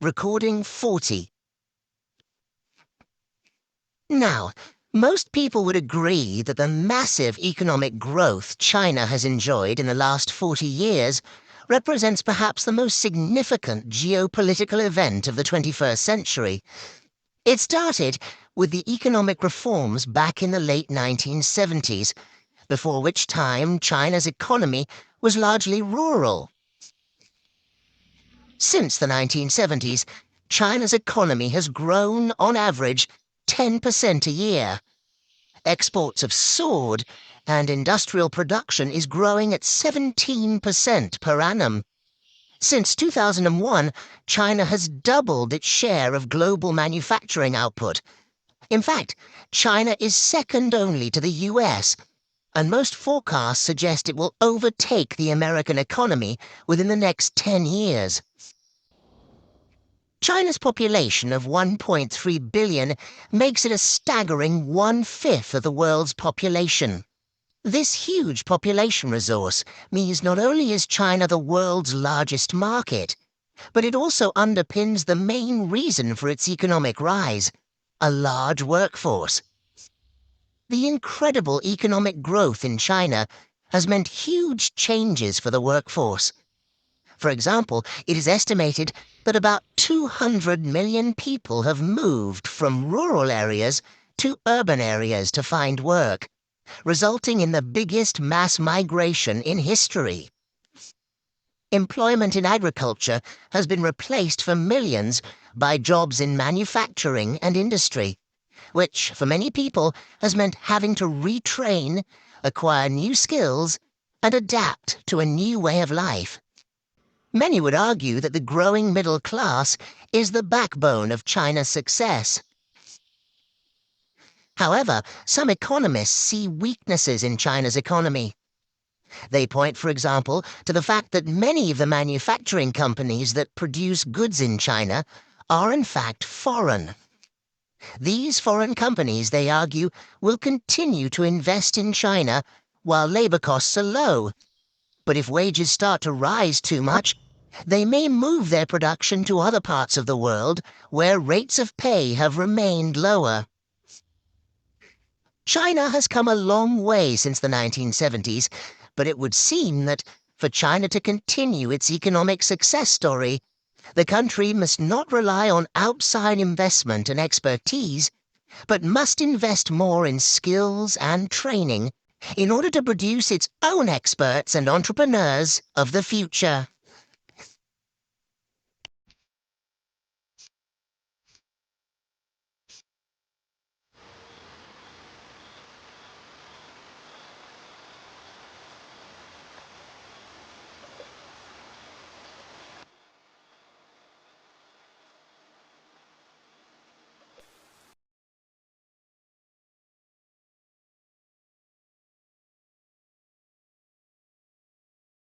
recording 40. Now, most people would agree that the massive economic growth China has enjoyed in the last 40 years represents perhaps the most significant geopolitical event of the 21st century. It started with the economic reforms back in the late 1970s, before which time China's economy was largely rural. Since the 1970s, China's economy has grown, on average, 10% a year. Exports have soared, and industrial production is growing at 17% per annum. Since 2001, China has doubled its share of global manufacturing output. In fact, China is second only to the US, and most forecasts suggest it will overtake the American economy within the next 10 years. China's population of 1.3 billion makes it a staggering 1/5 of the world's population. This huge population resource means not only is China the world's largest market, but it also underpins the main reason for its economic rise: a large workforce. The incredible economic growth in China has meant huge changes for the workforce. For example, it is estimated that about 200 million people have moved from rural areas to urban areas to find work, resulting in the biggest mass migration in history. Employment in agriculture has been replaced for millions by jobs in manufacturing and industry, which, for many people, has meant having to retrain, acquire new skills, and adapt to a new way of life. Many would argue that the growing middle class is the backbone of China's success. However, some economists see weaknesses in China's economy. They point, for example, to the fact that many of the manufacturing companies that produce goods in China are in fact foreign. These foreign companies, they argue, will continue to invest in China while labor costs are low. But if wages start to rise too much, they may move their production to other parts of the world where rates of pay have remained lower. China has come a long way since the 1970s, but it would seem that for China to continue its economic success story, the country must not rely on outside investment and expertise, but must invest more in skills and training in order to produce its own experts and entrepreneurs of the future.